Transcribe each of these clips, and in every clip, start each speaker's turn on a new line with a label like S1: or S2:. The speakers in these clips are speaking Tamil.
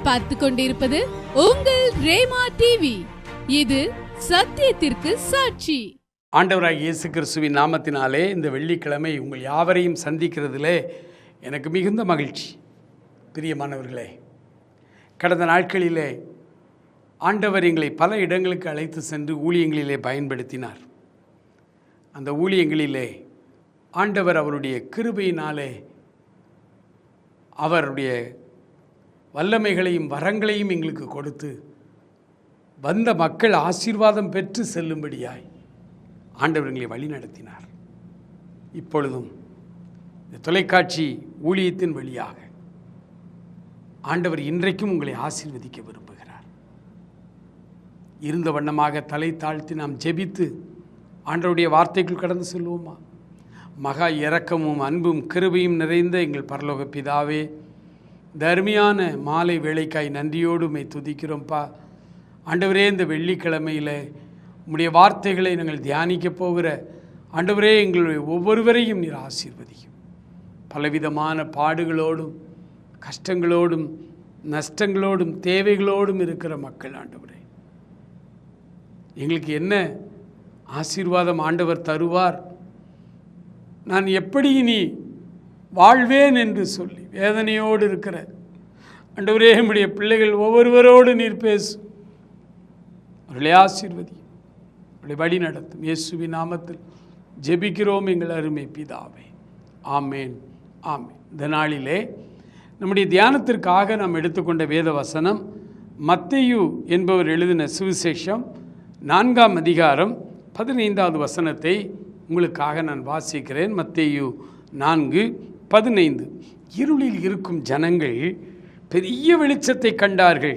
S1: நீங்கள் பார்த்து கொண்டிருப்பது உங்கள் ரேமா டிவி. இது சத்தியத்திற்கு சாட்சி.
S2: ஆண்டவராகிய இயேசு கிறிஸ்துவின் நாமத்தினாலே இந்த வெள்ளிக்கிழமை உங்கள் யாவரையும் சந்திக்கிறதிலே எனக்கு மிகுந்த மகிழ்ச்சி. பிரியமானவர்களே, கடந்த நாட்களிலே ஆண்டவர் எங்களை பல இடங்களுக்கு அழைத்து சென்று ஊழியங்களிலே பயன்படுத்தினார். அந்த ஊழியங்களிலே ஆண்டவர் அவருடைய கிருபையினாலே அவருடைய வல்லமைகளையும் வரங்களையும் எங்களுக்கு கொடுத்து வந்த மக்கள் ஆசீர்வாதம் பெற்று செல்லும்படியாய் ஆண்டவர் எங்களை வழி நடத்தினார். இப்பொழுதும் இந்த தொலைக்காட்சி ஊழியத்தின் வழியாக ஆண்டவர் இன்றைக்கும் உங்களை ஆசீர்வதிக்க விரும்புகிறார். இருந்த வண்ணமாக தலை தாழ்த்தி நாம் ஜெபித்து ஆண்டவருடைய வார்த்தைக்குள் கடந்து செல்வோமா? மகா இரக்கமும் அன்பும் கிருபையும் நிறைந்த எங்கள் பரலோக பிதாவே, இந்த அருமையான மாலை வேளைக்காய் நன்றியோடு உம்மை துதிக்கிறோம்ப்பா. ஆண்டவரே, இந்த வெள்ளிக்கிழமையில் உம்முடைய வார்த்தைகளை நாங்கள் தியானிக்க போகிற ஆண்டவரே, எங்களுடைய ஒவ்வொருவரையும் நீர் ஆசீர்வதிக்கும். பலவிதமான பாடுகளோடும் கஷ்டங்களோடும் நஷ்டங்களோடும் தேவைகளோடும் இருக்கிற மக்கள் ஆண்டவரே, எங்களுக்கு என்ன ஆசீர்வாதம் ஆண்டவர் தருவார், நான் எப்படி இனி வாழ்வேன் என்று சொல்லி வேதனையோடு இருக்கிற ஆண்டவரே, நம்முடைய பிள்ளைகள் ஒவ்வொருவரோடு நீர் பேசும். அவர்களை ஆசீர்வதி, அவர்களை வழி நடத்தும். இயேசுவின் நாமத்தில் ஜெபிக்கிறோம் எங்கள் அருமை பிதாவே, ஆமேன் ஆமேன். இந்த நாளிலே நம்முடைய தியானத்திற்காக நாம் எடுத்துக்கொண்ட வேத வசனம் மத்தேயு என்பவர் எழுதின சுவிசேஷம் 4ஆம் அதிகாரம் 15வது வசனத்தை உங்களுக்காக நான் வாசிக்கிறேன். மத்தேயு 4:15. இருளில் இருக்கும் ஜனங்கள் பெரிய வெளிச்சத்தை கண்டார்கள்.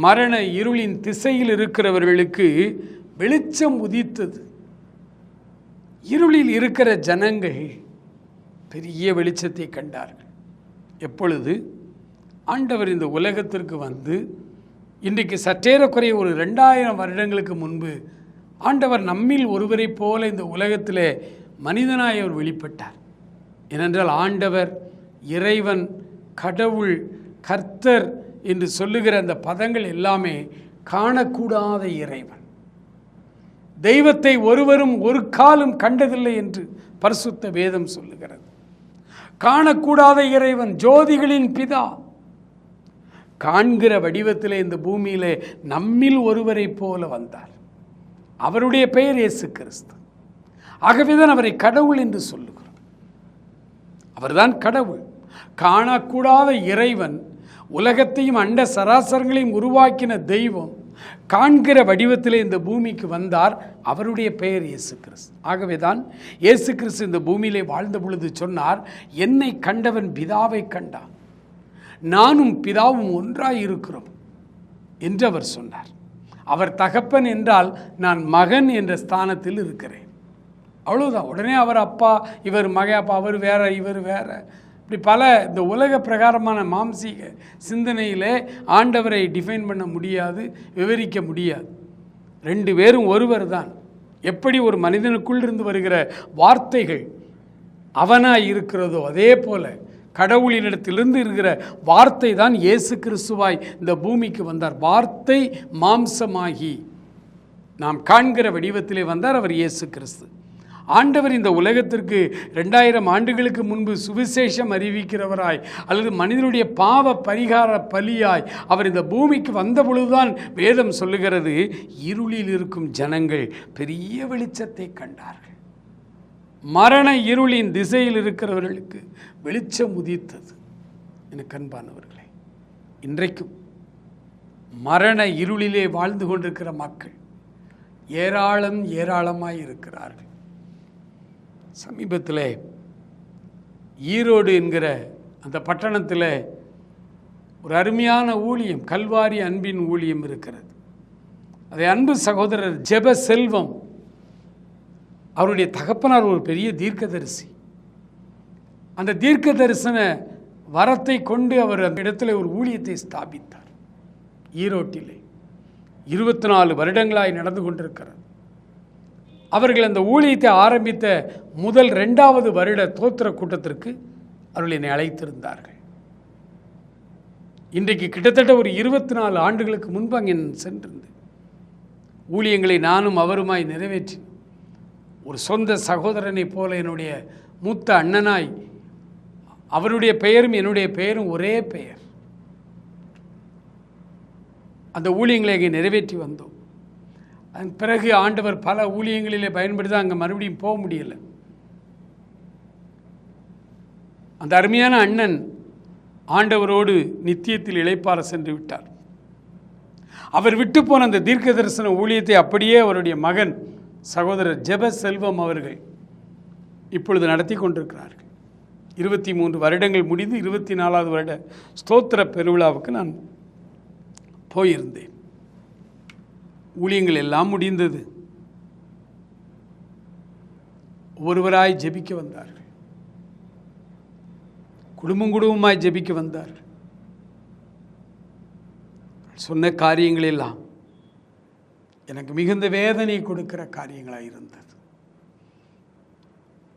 S2: மரண இருளின் திசையில் இருக்கிறவர்களுக்கு வெளிச்சம் உதித்தது. இருளில் இருக்கிற ஜனங்கள் பெரிய வெளிச்சத்தை கண்டார்கள். எப்பொழுது ஆண்டவர் இந்த உலகத்திற்கு வந்து இன்றைக்கு சற்றேறக்குறைய ஒரு 2000 வருடங்களுக்கு முன்பு ஆண்டவர் நம்மில் ஒருவரை போல இந்த உலகத்திலே மனிதனாய் அவர் வெளிப்பட்டார். ஏனென்றால் ஆண்டவர், இறைவன், கடவுள், கர்த்தர் என்று சொல்லுகிற அந்த பதங்கள் எல்லாமே காணக்கூடாத இறைவன். தெய்வத்தை ஒருவரும் ஒரு காலம் கண்டதில்லை என்று பரிசுத்த வேதம் சொல்லுகிறது. காணக்கூடாத இறைவன், ஜோதிகளின் பிதா, காண்கிற வடிவத்திலே இந்த பூமியிலே நம்மில் ஒருவரை போல வந்தார். அவருடைய பெயர் இயேசு கிறிஸ்து. ஆகவேதான் அவரை கடவுள் என்று சொல்லுகிறோம். அவர்தான் கடவுள். காணக்கூடாத இறைவன், உலகத்தையும் அண்ட சராசரங்களையும் உருவாக்கின தெய்வம் காண்கிற வடிவத்திலே இந்த பூமிக்கு வந்தார். அவருடைய பெயர் இயேசு கிறிஸ்து. ஆகவேதான் இயேசு கிறிஸ்து இந்த பூமியிலே வாழ்ந்த பொழுது சொன்னார், என்னை கண்டவன் பிதாவை கண்டான், நானும் பிதாவும் ஒன்றாய் இருக்கிறோம் என்று அவர் சொன்னார். அவர் தகப்பன் என்றால் நான் மகன் என்ற ஸ்தானத்தில் இருக்கிறேன், அவ்வளோதான். உடனே அவர் அப்பா, இவர் மகன், அப்பா அவர் வேற இவர் வேற, இப்படி பல இந்த உலக பிரகாரமான மாம்சீக சிந்தனையிலே ஆண்டவரை டிஃபைன் பண்ண முடியாது, விவரிக்க முடியாது. 2 பேரும் ஒருவர் தான். எப்படி ஒரு மனிதனுக்குள் இருந்து வருகிற வார்த்தைகள் அவனாய் இருக்கிறதோ அதே போல கடவுளினிடத்திலிருந்து இருக்கிற வார்த்தை தான் இயேசு கிறிஸ்துவாய் இந்த பூமிக்கு வந்தார். வார்த்தை மாம்சமாகி நாம் காண்கிற வடிவத்திலே வந்தார் அவர் இயேசு கிறிஸ்து. ஆண்டவர் இந்த உலகத்திற்கு 2000 ஆண்டுகளுக்கு முன்பு சுவிசேஷம் அறிவிக்கிறவராய் அல்லது மனிதனுடைய பாவ பரிகார பலியாய் அவர் இந்த பூமிக்கு வந்த பொழுதுதான் வேதம் சொல்லுகிறது, இருளில் இருக்கும் ஜனங்கள் பெரிய வெளிச்சத்தை கண்டார்கள். மரண இருளின் திசையில் இருக்கிறவர்களுக்கு வெளிச்சம் உதித்தது. எனக்கு அன்பானவர்களே, இன்றைக்கும் மரண இருளிலே வாழ்ந்து கொண்டிருக்கிற மக்கள் ஏராளமாய் இருக்கிறார்கள். சமீபத்தில் ஈரோடு என்கிற அந்த பட்டணத்தில் ஒரு அருமையான ஊழியம், கல்வாரி அன்பின் ஊழியம் இருக்கிறது. அதை அன்பு சகோதரர் ஜெப செல்வம், அவருடைய தகப்பனார் ஒரு பெரிய தீர்க்கதரிசி. அந்த தீர்க்க தரிசன வரத்தை கொண்டு அவர் அந்த இடத்துல ஒரு ஊழியத்தை ஸ்தாபித்தார். ஈரோட்டிலே 24 வருடங்களாய் நடந்து கொண்டிருக்கிறது. அவர்கள் அந்த ஊழியத்தை ஆரம்பித்த முதல் 2வது வருட தோத்திர கூட்டத்திற்கு அவர்கள் என்னை அழைத்திருந்தார்கள். இன்றைக்கு கிட்டத்தட்ட ஒரு 24 ஆண்டுகளுக்கு முன்பு அங்கே சென்றிருந்தேன். ஊழியங்களை நானும் அவருமாய் நிறைவேற்றி ஒரு சொந்த சகோதரனைப் போல என்னுடைய மூத்த அண்ணனாய், அவருடைய பெயரும் என்னுடைய பெயரும் ஒரே பெயர், அந்த ஊழியங்களை அங்கே நிறைவேற்றி வந்தோம். அதன் பிறகு ஆண்டவர் பல ஊழியங்களிலே பயன்படுத்தி தான் அங்கே மறுபடியும் போக முடியலை. அந்த அருமையான அண்ணன் ஆண்டவரோடு நித்தியத்தில் இளைப்பாற சென்று விட்டார். அவர் விட்டு போன அந்த தீர்க்க தரிசன ஊழியத்தை அப்படியே அவருடைய மகன் சகோதரர் ஜெப செல்வம் அவர்கள் இப்பொழுது நடத்தி கொண்டிருக்கிறார்கள். 23 வருடங்கள் முடிந்து 24வது வருட ஸ்தோத்திர பெருவிழாவுக்கு நான் போயிருந்தேன். ஊழியங்கள் எல்லாம் முடிந்தது. ஒவ்வொருவராய் ஜெபிக்க வந்தார்கள், குடும்பமாய் ஜெபிக்க வந்தார்கள். சொன்ன காரியங்கள் எல்லாம் எனக்கு மிகுந்த வேதனை கொடுக்கிற காரியங்களாக இருந்தது.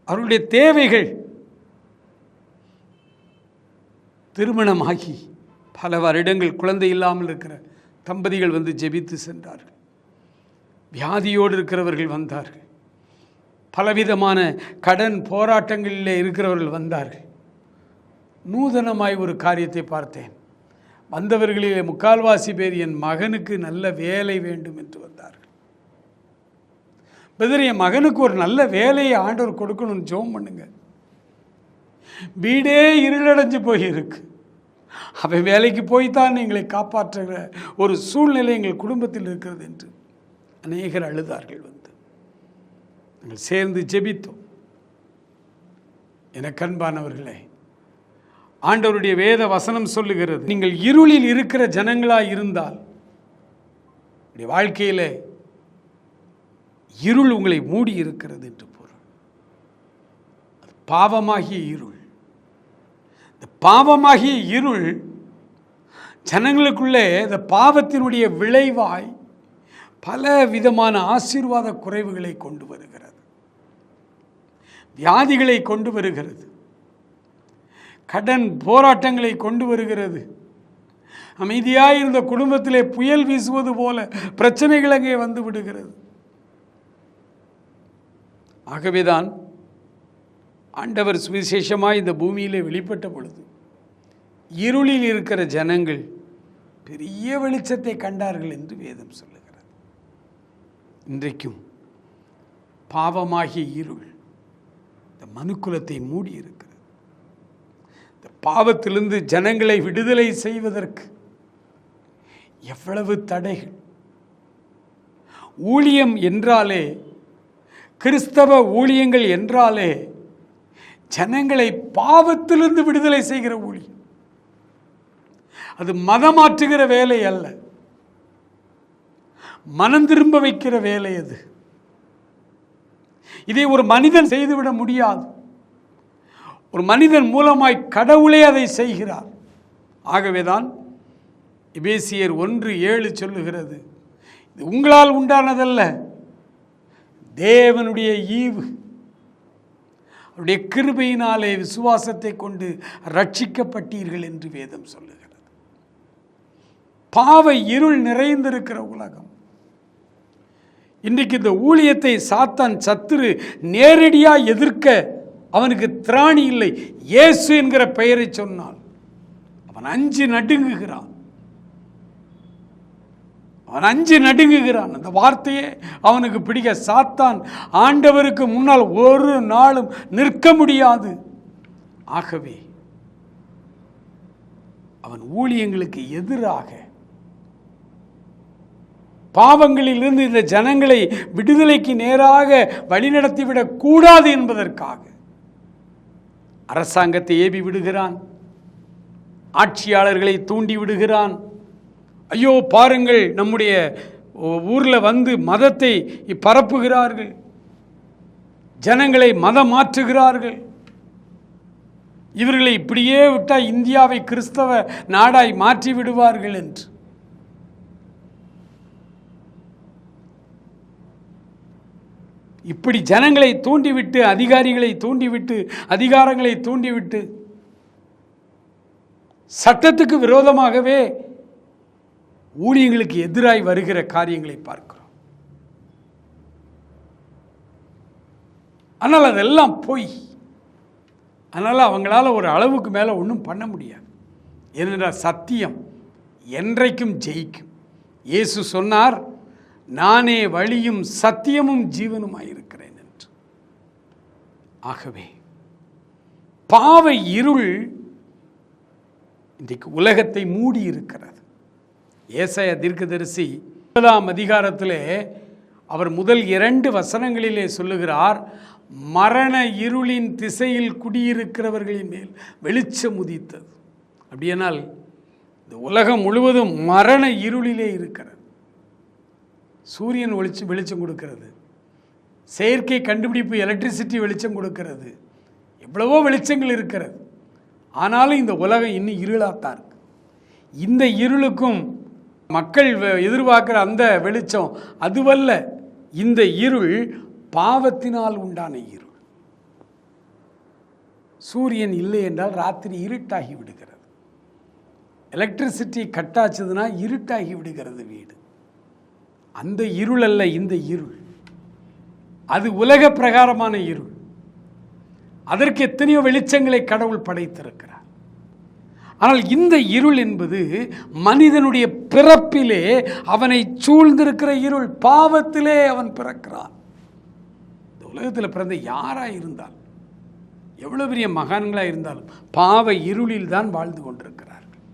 S2: அவருடைய தேவைகள், திருமணமாகி பல வருடங்கள் குழந்தை இல்லாமல் இருக்கிற தம்பதிகள் வந்து ஜெபித்து சென்றார்கள். வியாதியோடு இருக்கிறவர்கள் வந்தார்கள். பலவிதமான கடன் போராட்டங்களிலே இருக்கிறவர்கள் வந்தார்கள். நூதனமாய் ஒரு காரியத்தை பார்த்தேன். வந்தவர்களிலே முக்கால்வாசி பேர் என் மகனுக்கு நல்ல வேலை வேண்டும் என்று வந்தார்கள். பிரதர், என் மகனுக்கு ஒரு நல்ல வேலையை ஆண்டவர் கொடுக்கணும்னு ஜெபம் பண்ணுங்க. வீடே இருளடைஞ்சு போயிருக்கு. அவன் வேலைக்கு போய்த்தான் எங்களை காப்பாற்றுகிற ஒரு சூழ்நிலை எங்கள் குடும்பத்தில் இருக்கிறது என்று அநேகர் அழுதார்கள். வந்து நாங்கள் சேர்ந்து ஜெபித்தோம். எனக்கு அன்பானவர்களே, ஆண்டவருடைய வேத வசனம் சொல்லுகிறது, நீங்கள் இருளில் இருக்கிற ஜனங்களாய் இருந்தால் வாழ்க்கையில இருள் உங்களை மூடி இருக்கிறது என்று பொருள். பாவமாகிய இருள். இந்த பாவமாகிய இருள் ஜனங்களுக்குள்ளே இந்த பாவத்தினுடைய விளைவாய் பல விதமான ஆசீர்வாத குறைவுகளை கொண்டு வருகிறது, வியாதிகளை கொண்டு வருகிறது, கடன் போராட்டங்களை கொண்டு வருகிறது. அமைதியாயிருந்த குடும்பத்திலே புயல் வீசுவது போல பிரச்சனைகள் அங்கே வந்து விடுகிறது. ஆகவேதான் ஆண்டவர் சுவிசேஷமாய் இந்த பூமியிலே வெளிப்பட்ட பொழுது இருளில் இருக்கிற ஜனங்கள் பெரிய வெளிச்சத்தை கண்டார்கள் என்று வேதம் சொல்லுகிறது. இன்றைக்கும் பாவமாகிய இருள் இந்த மனுக்குலத்தை மூடி இருக்கிறது. இந்த பாவத்திலிருந்து ஜனங்களை விடுதலை செய்வதற்கு எவ்வளவு தடைகள். ஊழியம் என்றாலே, கிறிஸ்தவ ஊழியங்கள் என்றாலே ஜனங்களை பாவத்திலிருந்து விடுதலை செய்கிற ஊழியம். அது மதமாற்றுகிற வேலை அல்ல, மனம் திரும்ப வைக்கிற வேலை அது. இதை ஒரு மனிதன் செய்துவிட முடியாது. ஒரு மனிதன் மூலமாய் கடவுளே அதை செய்கிறார். ஆகவேதான் எபேசியர் 1:7 சொல்லுகிறது, இது உங்களால் உண்டானதல்ல, தேவனுடைய ஈவு, அவருடைய கிருபையினாலே விசுவாசத்தை கொண்டு ரட்சிக்கப்பட்டீர்கள் என்று வேதம் சொல்லுகிறது. பாவ இருள் நிறைந்திருக்கிற உலகம். இன்றைக்கு இந்த ஊழியத்தை சாத்தான் சத்துரு நேரடியாக எதிர்க்க அவனுக்கு திராணி இல்லை. இயேசு என்கிற பெயரை சொன்னால் அவன் அஞ்சு நடுங்குகிறான். அந்த வார்த்தையே அவனுக்கு பிடிக்க. சாத்தான் ஆண்டவருக்கு முன்னால் ஒரு நாளும் நிற்க முடியாது. ஆகவே அவன் ஊழியங்களுக்கு எதிராக பாவங்களிலிருந்து இந்த ஜனங்களை விடுதலைக்கு நேராக வழிநடத்திவிடக் கூடாது என்பதற்காக அரசாங்கத்தை ஏவி விடுகிறான், ஆட்சியாளர்களை தூண்டி விடுகிறான். ஐயோ பாருங்கள், நம்முடைய ஊரில் வந்து மதத்தை பரப்புகிறார்கள், ஜனங்களை மதம் மாற்றுகிறார்கள், இவர்களை இப்படியே விட்டால் இந்தியாவை கிறிஸ்தவ நாடாய் மாற்றி விடுவார்கள் என்று. இப்படி ஜனங்களை தூண்டிவிட்டு, அதிகாரிகளை தூண்டிவிட்டு, அதிகாரங்களை தூண்டிவிட்டு சட்டத்துக்கு விரோதமாகவே ஊழியங்களுக்கு எதிராய் வருகிற காரியங்களை பார்க்கிறோம். ஆனால் அதெல்லாம் பொய். அதனால் அவங்களால ஒரு அளவுக்கு மேலே ஒன்றும் பண்ண முடியாது. ஏனென்றால் சத்தியம் என்றைக்கும் ஜெயிக்கும். இயேசு சொன்னார், நானே வழியும் சத்தியமும் ஜீவனுமாயிருக்கிறேன் என்று. ஆகவே பாவ இருள் இன்றைக்கு உலகத்தை மூடி இருக்கிறது. ஏசாயா தீர்க்கதரிசி 9ஆம் அதிகாரத்திலே அவர் முதல் 2 வசனங்களிலே சொல்லுகிறார், மரண இருளின் திசையில் குடியிருக்கிறவர்களின் மேல் வெளிச்சம் உதித்தது. அப்படியானால் இந்த உலகம் முழுவதும் மரண இருளிலே இருக்கிறது. சூரியன் வெளிச்சம் கொடுக்கிறது, செயற்கை கண்டுபிடிப்பு எலக்ட்ரிசிட்டி வெளிச்சம் கொடுக்கிறது, எவ்வளவோ வெளிச்சங்கள் இருக்கிறது. ஆனாலும் இந்த உலகம் இன்னும் இருளாத்தான் இருக்கு. இந்த இருளுக்கும் மக்கள் எதிர்பார்க்கிற அந்த வெளிச்சம் அதுவல்ல. இந்த இருள் பாவத்தினால் உண்டான இருள். சூரியன் இல்லை என்றால் ராத்திரி இருட்டாகி விடுகிறது. எலக்ட்ரிசிட்டி கட்டாச்சுதுன்னா இருட்டாகி விடுகிறது வீடு. அந்த இருள் அல்ல இந்த இருள், அது உலக பிரகாரமான இருள். அதற்கு எத்தனையோ வெளிச்சங்களை கடவுள் படைத்திருக்கிறார். ஆனால் இந்த இருள் என்பது மனிதனுடைய பிறப்பிலே அவனை சூழ்ந்திருக்கிற இருள். பாவத்திலே அவன் பிறக்கிறான். இந்த உலகத்தில் பிறந்த யாராக இருந்தால், எவ்வளோ பெரிய மகான்களாக இருந்தாலும் பாவ இருளில் தான் வாழ்ந்து கொண்டிருக்கிறார்கள்.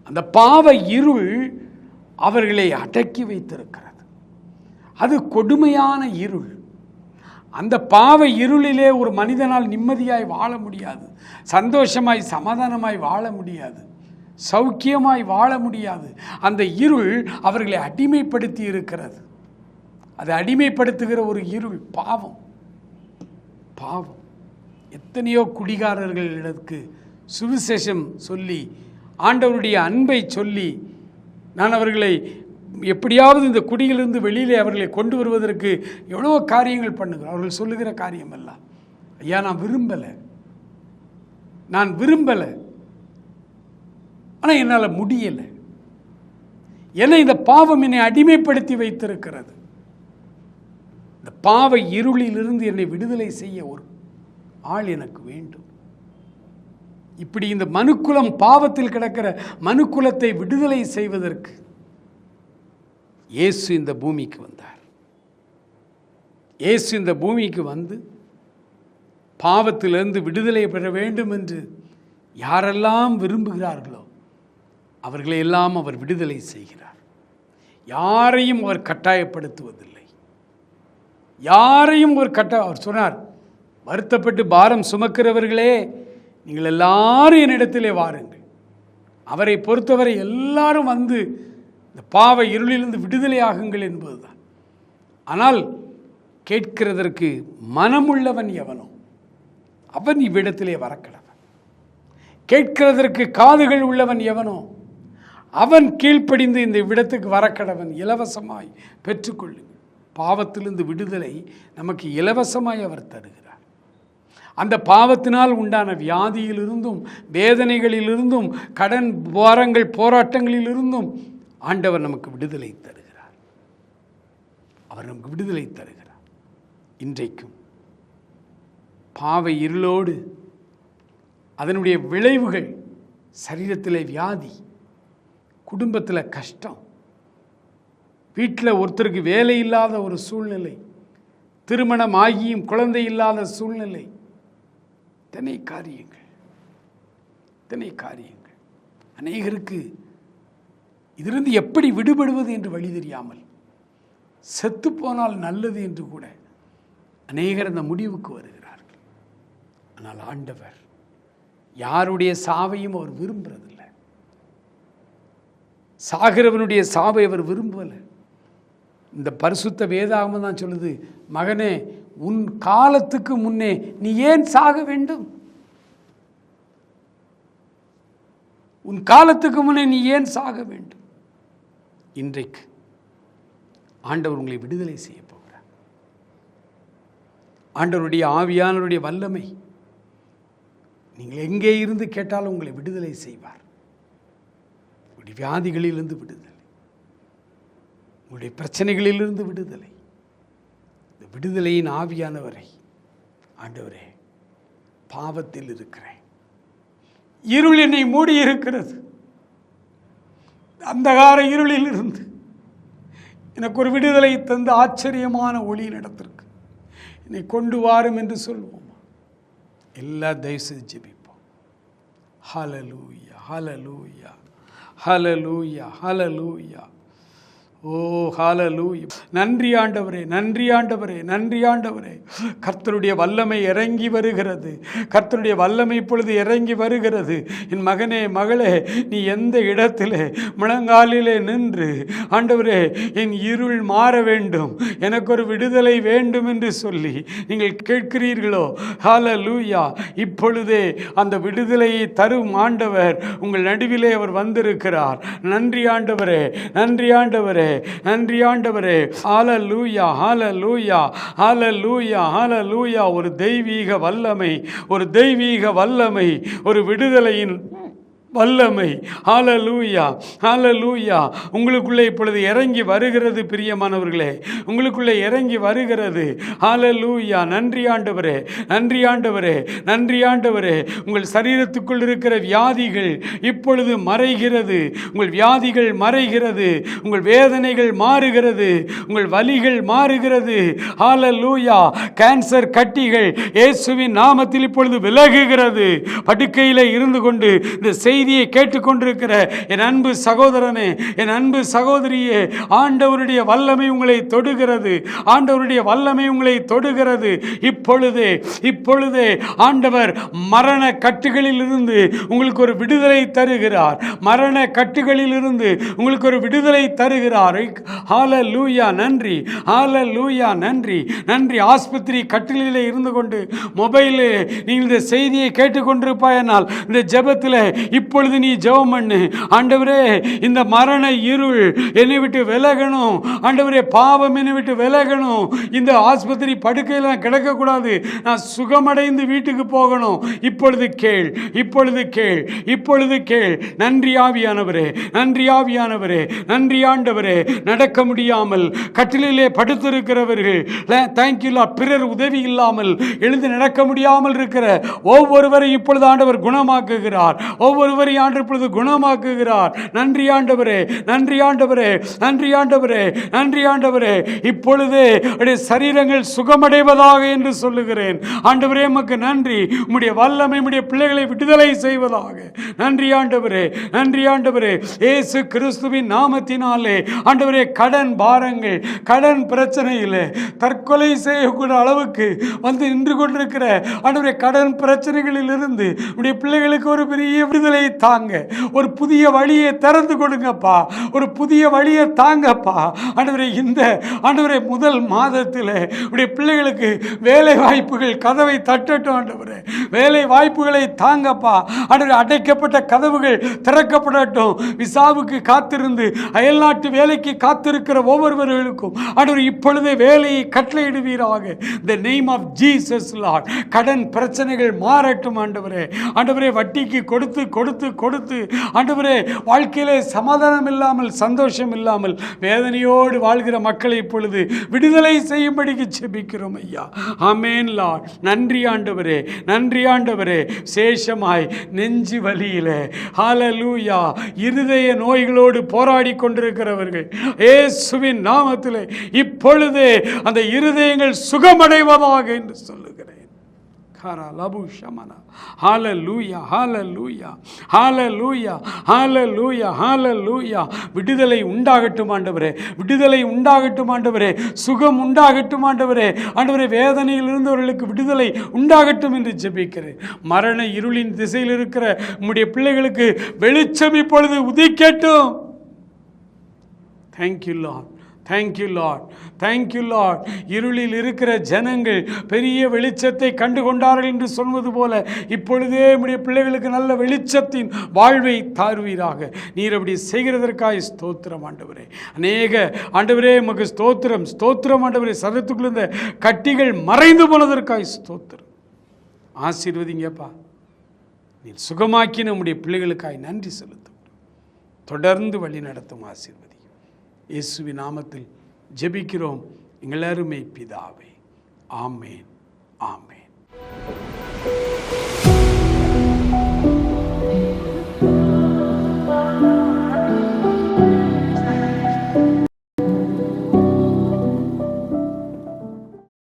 S2: அந்த பாவ இருள் அவர்களை அடக்கி வைத்திருக்கிறது. அது கொடுமையான இருள். அந்த பாவ இருளிலே ஒரு மனிதனால் நிம்மதியாய் வாழ முடியாது, சந்தோஷமாய் சமாதானமாய் வாழ முடியாது, சௌக்கியமாய் வாழ முடியாது. அந்த இருள் அவர்களை அடிமைப்படுத்தி இருக்கிறது. அது அடிமைப்படுத்துகிற ஒரு இருள் பாவம். பாவம். எத்தனையோ குடிகாரர்களுக்கு சுவிசேஷம் சொல்லி, ஆண்டவருடைய அன்பை சொல்லி, நான் அவர்களை எப்படியாவது இந்த குடியிலிருந்து வெளியிலே அவர்களை கொண்டு வருவதற்கு எவ்வளோ காரியங்கள் பண்ணுகிறோம். அவர்கள் சொல்லுகிற காரியம் எல்லாம், ஐயா நான் விரும்பலை, ஆனால் என்னால் முடியலை. என்னை இந்த பாவம் என்னை அடிமைப்படுத்தி வைத்திருக்கிறது. இந்த பாவ இருளிலிருந்து என்னை விடுதலை செய்ய ஒரு ஆள் எனக்கு வேண்டும். இப்படி இந்த மனுக்குலம், பாவத்தில் கிடக்கிற மனுக்குலத்தை விடுதலை செய்வதற்கு இயேசு இந்த பூமிக்கு வந்தார். இயேசு இந்த பூமிக்கு வந்து பாவத்திலிருந்து விடுதலை பெற வேண்டும் என்று யாரெல்லாம் விரும்புகிறார்களோ அவர்களையெல்லாம் அவர் விடுதலை செய்கிறார். யாரையும் அவர் கட்டாயப்படுத்துவதில்லை. யாரையும் அவர் சொன்னார், வருத்தப்பட்டு பாரம் சுமக்கிறவர்களே நீங்கள் எல்லாரும் என்னிடத்திலே வாருங்கள். அவரை பொறுத்தவரை எல்லாரும் வந்து இந்த பாவ இருளிலிருந்து விடுதலை ஆகுங்கள் என்பதுதான். ஆனால் கேட்கிறதற்கு மனமுள்ளவன் எவனோ அவன் இவ்விடத்திலே வரக்கடவன். கேட்கிறதற்கு காதுகள் உள்ளவன் எவனோ அவன் கீழ்ப்படிந்து இந்த இவ்விடத்துக்கு வரக்கடவன். இலவசமாய் பெற்றுக்கொள்ளுங்கள். பாவத்திலிருந்து விடுதலை நமக்கு இலவசமாய் அவர் தருகிறார். அந்த பாவத்தினால் உண்டான வியாதியிலிருந்தும் வேதனைகளிலிருந்தும் கடன் பாரங்கள் போராட்டங்களிலிருந்தும் ஆண்டவர் நமக்கு விடுதலை தருகிறார். அவர் நமக்கு விடுதலை தருகிறார். இன்றைக்கும் பாவ இருளோடு அதனுடைய விளைவுகள், சரீரத்தில் வியாதி, குடும்பத்தில் கஷ்டம், வீட்டில் ஒருத்தருக்கு வேலை இல்லாத ஒரு சூழ்நிலை, திருமணம் ஆகியும் குழந்தை இல்லாத சூழ்நிலை, இத்தனை காரியங்கள். அநேகருக்கு இதிலிருந்து எப்படி விடுபடுவது என்று வழி தெரியாமல் செத்து போனால் நல்லது என்று கூட அநேகர் அந்த முடிவுக்கு வருகிறார்கள். ஆனால் ஆண்டவர் யாருடைய சாவையும் அவர் விரும்புறதில்லை. சாகிறவனுடைய சாவை அவர் விரும்பலை. இந்த பரிசுத்த வேதாகமம் தான் சொல்லுது, மகனே உன் காலத்துக்கு முன்னே நீ ஏன் சாக வேண்டும்? உன் காலத்துக்கு முன்னே நீ ஏன் சாக வேண்டும்? இன்றைக்கு ஆண்டவர் உங்களை விடுதலை செய்ய போகிறார். ஆண்டவருடைய ஆவியானவருடைய வல்லமை நீங்கள் எங்கே இருந்து கேட்டாலும் உங்களை விடுதலை செய்வார். உங்களுடைய வியாதிகளிலிருந்து விடுதலை, உங்களுடைய பிரச்சனைகளிலிருந்து விடுதலை. இந்த விடுதலையின் ஆவியானவரை, ஆண்டவரே, பாவத்தில் இருக்கிறேன், இருள் என்னை மூடி இருக்கிறது, அந்தகார இருளில் இருந்து எனக்கு ஒரு விடுதலை தந்து ஆச்சரியமான ஒளி நடத்திருக்கு, என்னை கொண்டு வாரும் என்று சொல்வோம். எல்லா தயவு செய்து ஜெபிப்போம். ஹல்லேலூயா, ஹல்லேலூயா, ஹல்லேலூயா, ஹல்லேலூயா. ஓ ஹல்லேலூயா. நன்றி ஆண்டவரே, நன்றி ஆண்டவரே, நன்றி ஆண்டவரே. கர்த்தருடைய வல்லமை இறங்கி வருகிறது, கர்த்தருடைய வல்லமை இப்பொழுது இறங்கி வருகிறது. என் மகனே, மகளே, நீ எந்த இடத்திலே முழங்காலிலே நின்று, ஆண்டவரே என் இருள் மாற வேண்டும், எனக்கு ஒரு விடுதலை வேண்டும் என்று சொல்லி நீங்கள் கேட்கிறீர்களோ, ஹல்லேலூயா, இப்பொழுதே அந்த விடுதலையை தரும் ஆண்டவர் உங்கள் நடுவிலே அவர் வந்திருக்கிறார். நன்றி ஆண்டவரே, நன்றி ஆண்டவரே, நன்றி ஆண்டவரே. ஹல்லேலூயா, ஹல்லேலூயா, ஹல்லேலூயா, ஹல்லேலூயா. ஒரு தெய்வீக வல்லமை, ஒரு தெய்வீக வல்லமை, ஒரு விடுதலையின் வல்லமை. ஹல்லேலூயா, ஹல்லேலூயா. உங்களுக்குள்ளே இப்பொழுது இறங்கி வருகிறது பிரியமானவர்களே, உங்களுக்குள்ளே இறங்கி வருகிறது. ஹல்லேலூயா. நன்றி ஆண்டவரே, நன்றி ஆண்டவரே, நன்றி ஆண்டவரே. உங்கள் சரீரத்துக்குள் இருக்கிற வியாதிகள் இப்பொழுது மறைகிறது, உங்கள் வியாதிகள் மறைகிறது, உங்கள் வேதனைகள் மாறுகிறது, உங்கள் வலிகள் மாறுகிறது. ஹல்லேலூயா. கேன்சர் கட்டிகள் இயேசுவின் நாமத்தில் இப்பொழுது விலகுகிறது. படுக்கையில் இருந்து கொண்டு இந்த செய்தியை கேட்டுக்கொண்டிருக்கிற என் அன்பு சகோதரனே, என் அன்பு சகோதரியே, ஆண்டவருடைய வல்லமை உங்களை தொடுகிறது, ஆண்டவருடைய வல்லமை உங்களை தொடுகிறது. இப்பொழுதே, இப்பொழுதே ஆண்டவர் மரண கட்டுகளில் இருந்து உங்களுக்கு ஒரு விடுதலை தருகிறார், மரண கட்டுகளில் இருந்து உங்களுக்கு ஒரு விடுதலை தருகிறார். ஹல்லேலூயா. நன்றி, ஹல்லேலூயா, நன்றி, நன்றி. ஆஸ்பத்திரி கட்டிலே இருந்து கொண்டு மொபைலில் நீங்கள் இந்த செய்தியை கேட்டுக்கொண்டிருப்பாயானால் இந்த ஜெபத்தில் இப்பொழுது நீ ஜெபம் பண்ணு. ஆண்டவரே, இந்த மரண இருள் என்னை விட்டு விலகணும், ஆண்டவரே, பாவம் என்னை விட்டு விலகணும், இந்த ஆஸ்பத்திரி படுக்கையில் நான் கிடக்கக்கூடாது, நான் சுகமடைந்து வீட்டுக்கு போகணும். இப்பொழுது கேள், இப்பொழுது கேள், இப்பொழுது கேள். நன்றி ஆவியானவரே, நன்றி ஆவியானவரே, நன்றி ஆண்டவரே. நடக்க முடியாமல் கட்டிலே படுத்திருக்கிறவர்கள், தேங்க்யூ லார்ட், பிறர் உதவி இல்லாமல் எழுந்து நடக்க முடியாமல் இருக்கிற ஒவ்வொருவரை இப்பொழுது ஆண்டவர் குணமாக்குகிறார், ஒவ்வொருவரை ஆண்டவர் இப்பொழுது குணமாக்குகிறார். நன்றி ஆண்டவரே, நன்றி ஆண்டவரே, நன்றி ஆண்டவரே, நன்றி ஆண்டவரே. இப்பொழுதே சரீரங்கள் சுகமடைவதாக என்று சொல்லுகிறேன். ஆண்டவரே, உமக்கு நன்றி. உம்முடைய வல்லமை உம்முடைய பிள்ளைகளை விடுதலை செய்வதாக. நன்றி ஆண்டவரே, நன்றி ஆண்டவரே. இயேசு கிறிஸ்துவின் நாமத்தினாலே ஆண்டவரே, கடன் பாரங்கள், கடன் பிரச்சனையில் தற்கொலை செய்யக்கூடிய அளவுக்கு வந்து நின்று கொண்டிருக்கிற ஆண்டவரே, கடன் பிரச்சனைகளில் இருந்து உடைய பிள்ளைகளுக்கு ஒரு பெரிய விடுதலை தாங்க, ஒரு புதிய வழியை திறந்து கொடுங்கப்பா, ஒரு புதிய வழியை தாங்கப்பா. ஆண்டவரே, இந்த ஆண்டவரே முதல் மாதத்தில் உடைய பிள்ளைகளுக்கு வேலை வாய்ப்புகள் கதவை தட்டட்டும். ஆண்டவரே, வேலை வாய்ப்புகளை தாங்கப்பா. ஆண்டவரே, அடைக்கப்பட்ட கதவுகள் திறக்கப்படட்டும். விசாவுக்கு காத்திருந்து அயல்நாட்டு வேலைக்கு காத்திருக்கிற ஒவ்வொருவர்களுக்கும் ஆண்டவரே, இப்பொழுதே வேலையை கட்டளையிடுவீராக. the name of Jesus Lord. கடன் பிரச்சனைகள் மாறட்டும். ஆண்டவரே, ஆண்டவரே, வட்டிக்கு கொடுத்து கொடுத்து கொடுத்து ஆண்டவரே, வாழ்க்கையிலே சமாதானம் இல்லாமல், சந்தோஷம் இல்லாமல் வேதனையோடு வாழ்கிற மக்களை இப்பொழுது விடுதலை செய்யும்படிக்கு ஜெபிக்கிறோம் ஐயா. ஆமென் லார்ட். நன்றி ஆண்டவரே, நன்றி ஆண்டவரே. சேஷமாய் நெஞ்சு வலியிலே, ஹல்லேலூயா, இருதய நோய்களோடு போராடி கொண்டிருக்கிறவர்கள் இயேசுவின் நாமத்திலே இப்பொழுதே அந்த இருதயங்கள் சுகமடைவதாக என்று சொல்லுகிறேன். ஹல்லேலூயா, ஹல்லேலூயா, ஹல்லேலூயா, ஹல்லேலூயா, ஹல்லேலூயா. விடுதலை உண்டாகட்டும் ஆண்டவரே, விடுதலை உண்டாகட்டும் ஆண்டவரே, சுகம் உண்டாகட்டும் ஆண்டவரே. ஆண்டவரே, வேதனையில் இருந்தவர்களுக்கு விடுதலை உண்டாகட்டும் என்று ஜெபிக்கிறேன். மரண இருளின் திசையில் இருக்கிற உம்முடைய பிள்ளைகளுக்கு வெளிச்சம் இப்பொழுது உதிக்கட்டும். Thank you lord, thank you lord, thank you lord. இருளில் இருக்கிற ஜனங்கள் பெரிய வெளிச்சத்தை கண்டு கொண்டார்கள் என்று சொல்வது போல இப்பொழுதே நம்முடைய பிள்ளைகளுக்கு நல்ல வெளிச்சத்தின் வாழ்வை தாருவீராக. நீர் அப்படி செய்கிறதற்காக ஸ்தோத்திரம் ஆண்டவரே. அநேக ஆண்டவரே உமக்கு ஸ்தோத்திரம், ஸ்தோத்திரம் ஆண்டவரே. சரத்துக்குள்ள இந்த கட்டிகள் மறைந்து போனதற்காக ஸ்தோத்திரம். ஆசீர்வதிங்கப்பா, நீர் சுகமாக்கி நம்முடைய பிள்ளைகளுக்காய் நன்றி செலுத்தும். தொடர்ந்து வழி நடத்தும் ஆசீர்வதி. இயேசுவின் நாமத்தில் ஜெபிக்கிறோம் எங்கள் அருமை பிதாவே. ஆமேன், ஆமேன்.